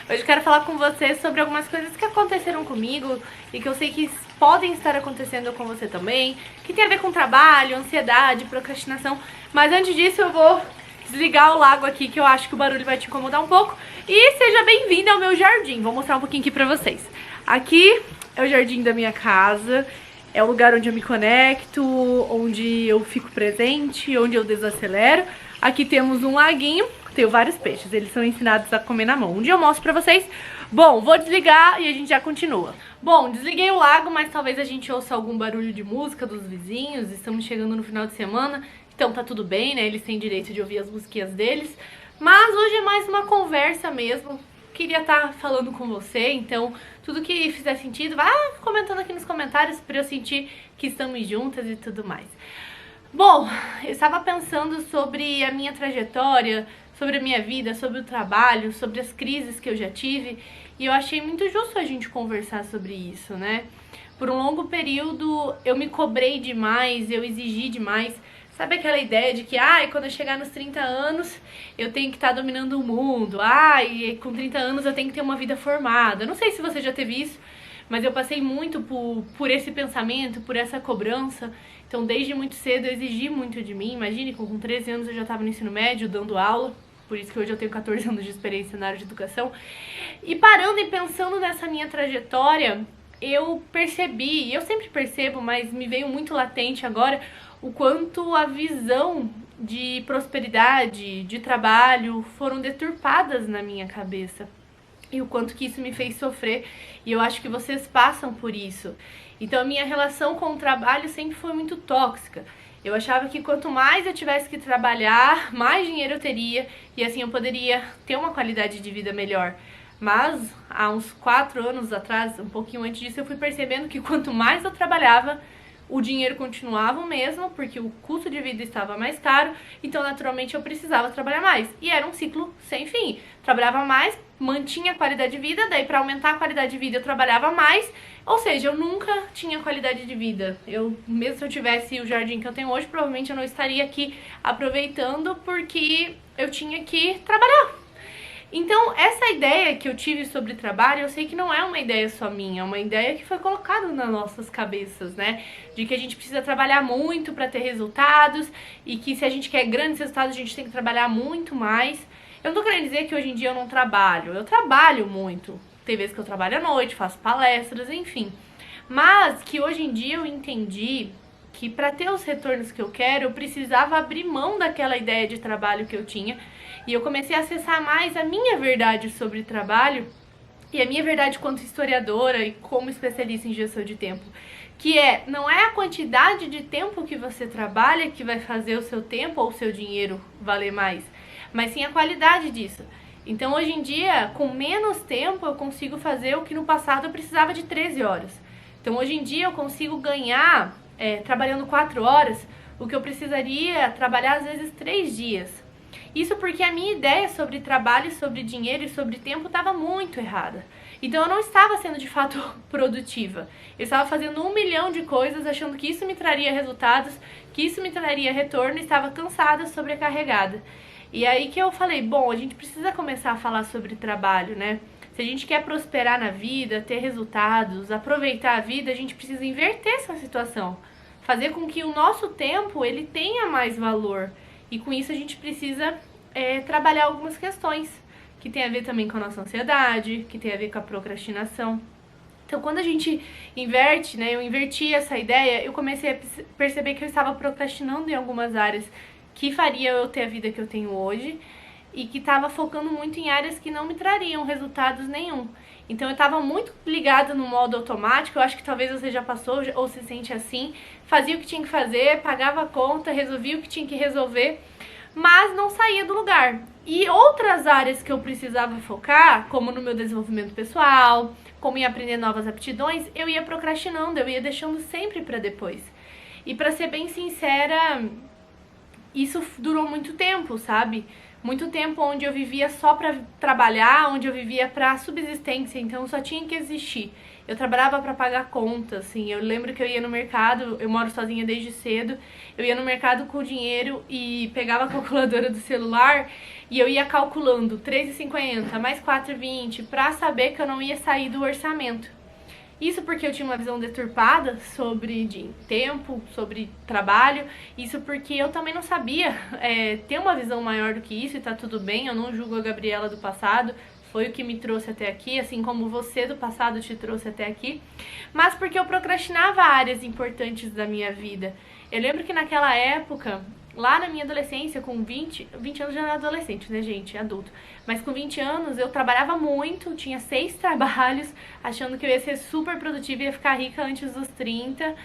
Hoje eu quero falar com você sobre algumas coisas que aconteceram comigo e que eu sei que podem estar acontecendo com você também, que tem a ver com trabalho, ansiedade, procrastinação. Mas antes disso eu vou desligar o lago aqui, que eu acho que o barulho vai te incomodar um pouco. E seja bem-vindo ao meu jardim. Vou mostrar um pouquinho aqui pra vocês. Aqui é o jardim da minha casa. É o lugar onde eu me conecto, onde eu fico presente, onde eu desacelero. Aqui temos um laguinho, tenho vários peixes, eles são ensinados a comer na mão. Um dia eu mostro pra vocês. Bom, vou desligar e a gente já continua. Bom, desliguei o lago, mas talvez a gente ouça algum barulho de música dos vizinhos. Estamos chegando no final de semana, então tá tudo bem, né? Eles têm direito de ouvir as musiquinhas deles. Mas hoje é mais uma conversa mesmo. Queria estar falando com você, então tudo que fizer sentido, vá comentando aqui nos comentários pra eu sentir que estamos juntas e tudo mais. Bom, eu estava pensando sobre a minha trajetória, sobre a minha vida, sobre o trabalho, sobre as crises que eu já tive, e eu achei muito justo a gente conversar sobre isso, né? Por um longo período eu me cobrei demais, eu exigi demais. Sabe aquela ideia de que, quando eu chegar nos 30 anos, eu tenho que estar dominando o mundo. E com 30 anos eu tenho que ter uma vida formada. Não sei se você já teve isso, mas eu passei muito por esse pensamento, por essa cobrança. Então, desde muito cedo, eu exigi muito de mim. Imagine, com 13 anos eu já estava no ensino médio, dando aula. Por isso que hoje eu tenho 14 anos de experiência na área de educação. E parando e pensando nessa minha trajetória, eu percebi, e eu sempre percebo, mas me veio muito latente agora, o quanto a visão de prosperidade, de trabalho foram deturpadas na minha cabeça. E o quanto que isso me fez sofrer. E eu acho que vocês passam por isso. Então a minha relação com o trabalho sempre foi muito tóxica. Eu achava que quanto mais eu tivesse que trabalhar, mais dinheiro eu teria. E assim eu poderia ter uma qualidade de vida melhor. Mas há uns 4 anos atrás, um pouquinho antes disso, eu fui percebendo que quanto mais eu trabalhava, o dinheiro continuava o mesmo, porque o custo de vida estava mais caro, então naturalmente eu precisava trabalhar mais. E era um ciclo sem fim. Trabalhava mais, mantinha a qualidade de vida, daí para aumentar a qualidade de vida eu trabalhava mais, ou seja, eu nunca tinha qualidade de vida. Mesmo se eu tivesse o jardim que eu tenho hoje, provavelmente eu não estaria aqui aproveitando, porque eu tinha que trabalhar. Então, essa ideia que eu tive sobre trabalho, eu sei que não é uma ideia só minha, é uma ideia que foi colocada nas nossas cabeças, né? De que a gente precisa trabalhar muito para ter resultados e que se a gente quer grandes resultados, a gente tem que trabalhar muito mais. Eu não tô querendo dizer que hoje em dia eu não trabalho, eu trabalho muito. Tem vezes que eu trabalho à noite, faço palestras, enfim. Mas que hoje em dia eu entendi que para ter os retornos que eu quero, eu precisava abrir mão daquela ideia de trabalho que eu tinha. E eu comecei a acessar mais a minha verdade sobre trabalho e a minha verdade quanto historiadora e como especialista em gestão de tempo. Que não é a quantidade de tempo que você trabalha que vai fazer o seu tempo ou o seu dinheiro valer mais, mas sim a qualidade disso. Então hoje em dia, com menos tempo, eu consigo fazer o que no passado eu precisava de 13 horas. Então hoje em dia eu consigo ganhar, trabalhando 4 horas, o que eu precisaria trabalhar às vezes 3 dias. Isso porque a minha ideia sobre trabalho, sobre dinheiro e sobre tempo estava muito errada. Então eu não estava sendo de fato produtiva. Eu estava fazendo 1 milhão de coisas, achando que isso me traria resultados, que isso me traria retorno, e estava cansada, sobrecarregada. E aí que eu falei, bom, a gente precisa começar a falar sobre trabalho, né? Se a gente quer prosperar na vida, ter resultados, aproveitar a vida, a gente precisa inverter essa situação. Fazer com que o nosso tempo ele tenha mais valor. E com isso a gente precisa trabalhar algumas questões que tem a ver também com a nossa ansiedade, que tem a ver com a procrastinação. Então quando a gente inverte, né, eu inverti essa ideia, eu comecei a perceber que eu estava procrastinando em algumas áreas que faria eu ter a vida que eu tenho hoje e que estava focando muito em áreas que não me trariam resultados nenhum. Então eu estava muito ligada no modo automático, eu acho que talvez você já passou ou se sente assim, fazia o que tinha que fazer, pagava a conta, resolvia o que tinha que resolver, mas não saía do lugar. E outras áreas que eu precisava focar, como no meu desenvolvimento pessoal, como em aprender novas aptidões, eu ia procrastinando, eu ia deixando sempre para depois. E para ser bem sincera, isso durou muito tempo, sabe? muito tempo onde eu vivia só pra trabalhar, onde eu vivia pra subsistência, então só tinha que existir. Eu trabalhava pra pagar conta, assim, eu lembro que eu ia no mercado, eu moro sozinha desde cedo, eu ia no mercado com o dinheiro e pegava a calculadora do celular e eu ia calculando R$3,50 mais R$4,20 pra saber que eu não ia sair do orçamento. Isso porque eu tinha uma visão deturpada sobre tempo, sobre trabalho. Isso porque eu também não sabia ter uma visão maior do que isso e tá tudo bem. Eu não julgo a Gabriela do passado, foi o que me trouxe até aqui, assim como você do passado te trouxe até aqui. Mas porque eu procrastinava áreas importantes da minha vida. Eu lembro que naquela época, lá na minha adolescência, com 20 anos já era adolescente, né, gente? Adulto. Mas com 20 anos eu trabalhava muito, tinha 6 trabalhos, achando que eu ia ser super produtiva e ia ficar rica antes dos 30.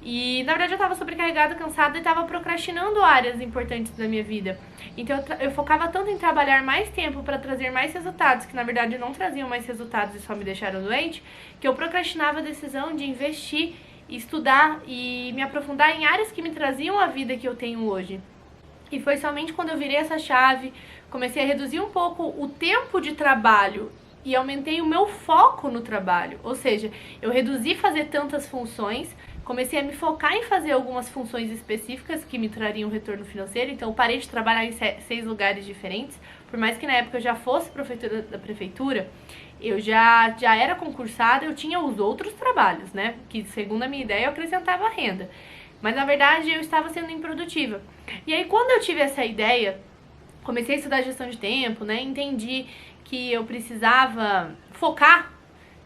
E na verdade eu tava sobrecarregada, cansada e tava procrastinando áreas importantes da minha vida. Então eu focava tanto em trabalhar mais tempo pra trazer mais resultados, que na verdade não traziam mais resultados e só me deixaram doente, que eu procrastinava a decisão de investir, estudar e me aprofundar em áreas que me traziam a vida que eu tenho hoje. E foi somente quando eu virei essa chave, comecei a reduzir um pouco o tempo de trabalho e aumentei o meu foco no trabalho. Ou seja, eu reduzi fazer tantas funções, comecei a me focar em fazer algumas funções específicas que me trariam retorno financeiro. Então eu parei de trabalhar em 6 lugares diferentes. Por mais que na época eu já fosse professora da prefeitura, eu já era concursada, eu tinha os outros trabalhos, né? Que segundo a minha ideia eu acrescentava renda. Mas na verdade eu estava sendo improdutiva. E aí quando eu tive essa ideia, comecei a estudar gestão de tempo, né? Entendi que eu precisava focar.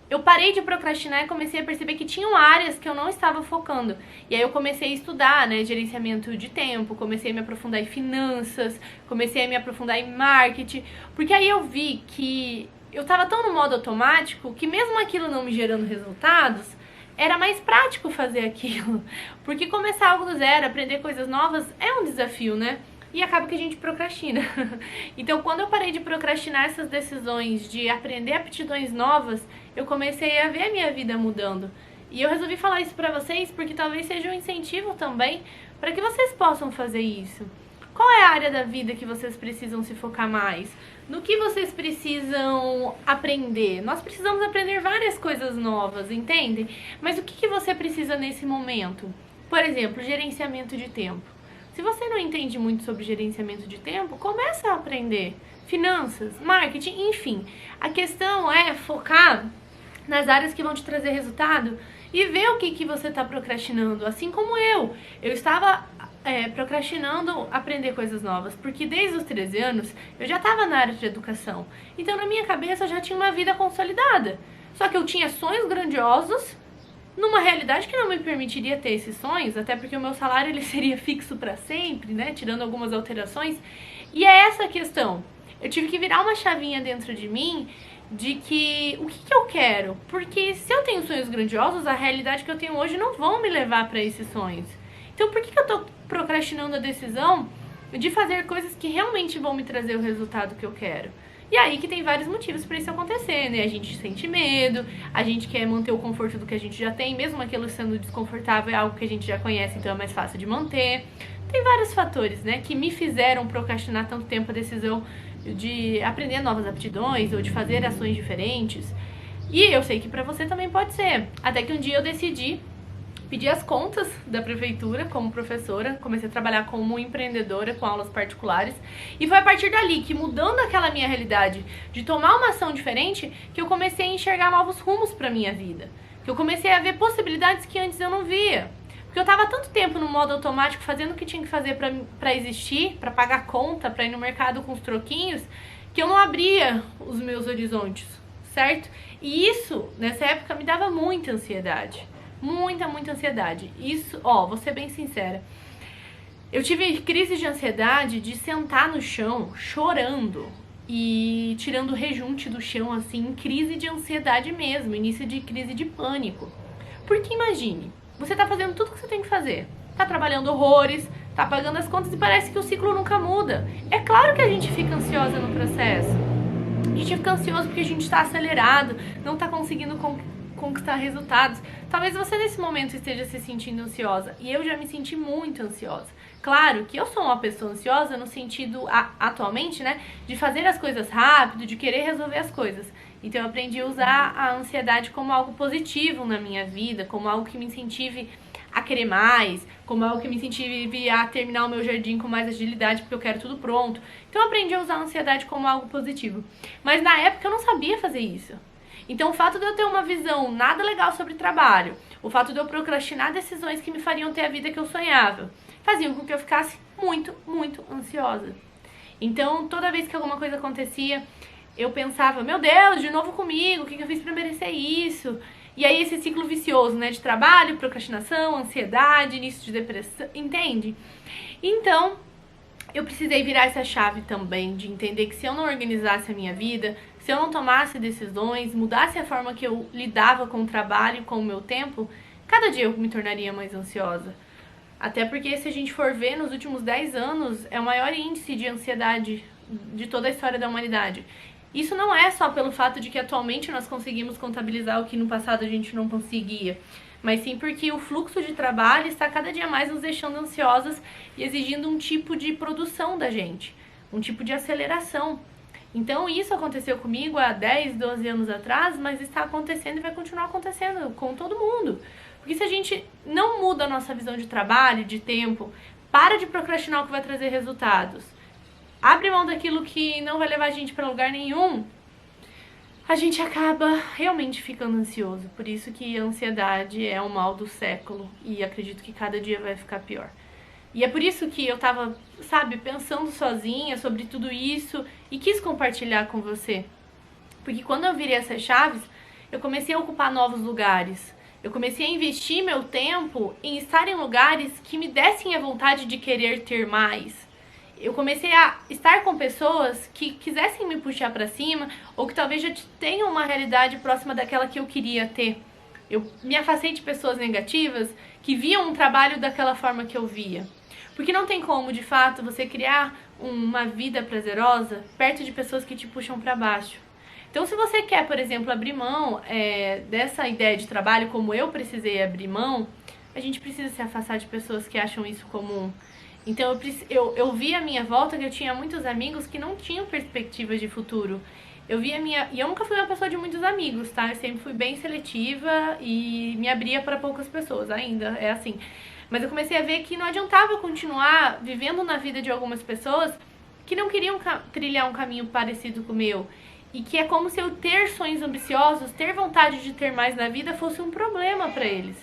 Eu parei de procrastinar e comecei a perceber que tinham áreas que eu não estava focando. E aí eu comecei a estudar, né, gerenciamento de tempo, comecei a me aprofundar em finanças, comecei a me aprofundar em marketing, porque aí eu vi que eu estava tão no modo automático que mesmo aquilo não me gerando resultados, era mais prático fazer aquilo. Porque começar algo do zero, aprender coisas novas é um desafio, né? E acaba que a gente procrastina. Então, quando eu parei de procrastinar essas decisões, de aprender aptidões novas, eu comecei a ver a minha vida mudando. E eu resolvi falar isso pra vocês porque talvez seja um incentivo também para que vocês possam fazer isso. Qual é a área da vida que vocês precisam se focar mais? No que vocês precisam aprender? Nós precisamos aprender várias coisas novas, entendem? Mas o que você precisa nesse momento? Por exemplo, gerenciamento de tempo. Se você não entende muito sobre gerenciamento de tempo, começa a aprender. Finanças, marketing, enfim. A questão é focar nas áreas que vão te trazer resultado e ver o que você está procrastinando. Assim como eu estava procrastinando aprender coisas novas, porque desde os 13 anos eu já estava na área de educação. Então na minha cabeça eu já tinha uma vida consolidada. Só que eu tinha sonhos grandiosos, numa realidade que não me permitiria ter esses sonhos, até porque o meu salário ele seria fixo para sempre, né, tirando algumas alterações. E é essa a questão. Eu tive que virar uma chavinha dentro de mim de que o que eu quero, porque se eu tenho sonhos grandiosos, a realidade que eu tenho hoje não vão me levar para esses sonhos. Então por que eu tô procrastinando a decisão de fazer coisas que realmente vão me trazer o resultado que eu quero? E aí que tem vários motivos para isso acontecer, né? A gente sente medo, a gente quer manter o conforto do que a gente já tem, mesmo aquilo sendo desconfortável é algo que a gente já conhece, então é mais fácil de manter. Tem vários fatores, né, que me fizeram procrastinar tanto tempo a decisão de aprender novas aptidões ou de fazer ações diferentes. E eu sei que pra você também pode ser. Até que um dia eu decidi pedir as contas da prefeitura como professora, comecei a trabalhar como empreendedora com aulas particulares e foi a partir dali que, mudando aquela minha realidade de tomar uma ação diferente, que eu comecei a enxergar novos rumos pra minha vida, que eu comecei a ver possibilidades que antes eu não via, porque eu tava tanto tempo no modo automático fazendo o que tinha que fazer pra existir, pra pagar conta, pra ir no mercado com os troquinhos, que eu não abria os meus horizontes, certo? E isso, nessa época, me dava muita ansiedade. Muita ansiedade. Isso, vou ser bem sincera. Eu tive crise de ansiedade de sentar no chão chorando e tirando o rejunte do chão, assim, em crise de ansiedade mesmo, início de crise de pânico. Porque imagine, você tá fazendo tudo que você tem que fazer. Tá trabalhando horrores, tá pagando as contas e parece que o ciclo nunca muda. É claro que a gente fica ansiosa no processo. A gente fica ansioso porque a gente tá acelerado, não tá conseguindo conquistar resultados. Talvez você nesse momento esteja se sentindo ansiosa, e eu já me senti muito ansiosa. Claro que eu sou uma pessoa ansiosa no sentido, atualmente, né, de fazer as coisas rápido, de querer resolver as coisas. Então eu aprendi a usar a ansiedade como algo positivo na minha vida, como algo que me incentive a querer mais, como algo que me incentive a terminar o meu jardim com mais agilidade, porque eu quero tudo pronto. Então eu aprendi a usar a ansiedade como algo positivo. Mas na época eu não sabia fazer isso. Então o fato de eu ter uma visão nada legal sobre trabalho, o fato de eu procrastinar decisões que me fariam ter a vida que eu sonhava, faziam com que eu ficasse muito, muito ansiosa. Então toda vez que alguma coisa acontecia, eu pensava, meu Deus, de novo comigo, o que eu fiz pra merecer isso? E aí esse ciclo vicioso, né, de trabalho, procrastinação, ansiedade, início de depressão, entende? Então, eu precisei virar essa chave também, de entender que se eu não organizasse a minha vida, se eu não tomasse decisões, mudasse a forma que eu lidava com o trabalho e com o meu tempo, cada dia eu me tornaria mais ansiosa. Até porque se a gente for ver, nos últimos 10 anos, é o maior índice de ansiedade de toda a história da humanidade. Isso não é só pelo fato de que atualmente nós conseguimos contabilizar o que no passado a gente não conseguia, mas sim porque o fluxo de trabalho está cada dia mais nos deixando ansiosas e exigindo um tipo de produção da gente, um tipo de aceleração. Então isso aconteceu comigo há 10, 12 anos atrás, mas está acontecendo e vai continuar acontecendo com todo mundo. Porque se a gente não muda a nossa visão de trabalho, de tempo, para de procrastinar o que vai trazer resultados, abre mão daquilo que não vai levar a gente para lugar nenhum, a gente acaba realmente ficando ansioso. Por isso que a ansiedade é o mal do século e acredito que cada dia vai ficar pior. E é por isso que eu tava, sabe, pensando sozinha sobre tudo isso e quis compartilhar com você. Porque quando eu virei essas chaves, eu comecei a ocupar novos lugares. Eu comecei a investir meu tempo em estar em lugares que me dessem a vontade de querer ter mais. Eu comecei a estar com pessoas que quisessem me puxar pra cima ou que talvez já tenham uma realidade próxima daquela que eu queria ter. Eu me afastei de pessoas negativas que viam um trabalho daquela forma que eu via. Porque não tem como, de fato, você criar uma vida prazerosa perto de pessoas que te puxam pra baixo. Então, se você quer, por exemplo, abrir mão dessa ideia de trabalho como eu precisei abrir mão, a gente precisa se afastar de pessoas que acham isso comum. Então eu vi à minha volta que eu tinha muitos amigos que não tinham perspectivas de futuro. E eu nunca fui uma pessoa de muitos amigos, tá? Eu sempre fui bem seletiva e me abria para poucas pessoas, ainda é assim. Mas eu comecei a ver que não adiantava eu continuar vivendo na vida de algumas pessoas que não queriam trilhar um caminho parecido com o meu. E que é como se eu ter sonhos ambiciosos, ter vontade de ter mais na vida fosse um problema para eles.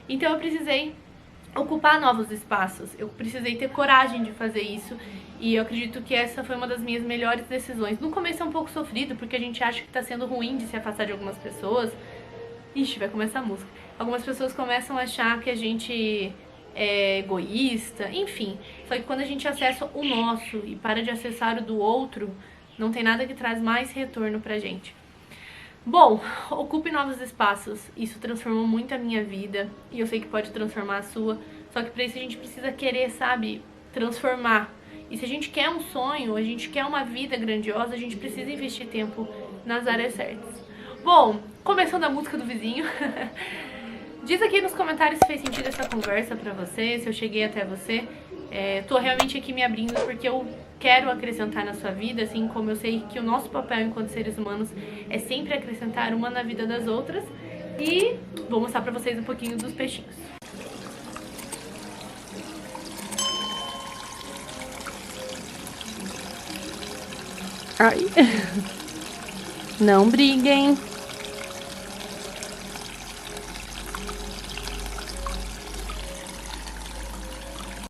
Então eu precisei ocupar novos espaços, eu precisei ter coragem de fazer isso e eu acredito que essa foi uma das minhas melhores decisões. No começo é um pouco sofrido porque a gente acha que tá sendo ruim de se afastar de algumas pessoas. Ixi, vai começar a música. Algumas pessoas começam a achar que a gente é egoísta, enfim. Só que quando a gente acessa o nosso e para de acessar o do outro, não tem nada que traz mais retorno pra gente. Bom, ocupe novos espaços, isso transformou muito a minha vida e eu sei que pode transformar a sua, só que pra isso a gente precisa querer, sabe, transformar. E se a gente quer um sonho, a gente quer uma vida grandiosa, a gente precisa investir tempo nas áreas certas. Bom, começando a música do vizinho, diz aqui nos comentários se fez sentido essa conversa pra você, se eu cheguei até você. Tô realmente aqui me abrindo porque eu quero acrescentar na sua vida, assim como eu sei que o nosso papel enquanto seres humanos é sempre acrescentar uma na vida das outras. E vou mostrar pra vocês um pouquinho dos peixinhos. Ai. Não briguem.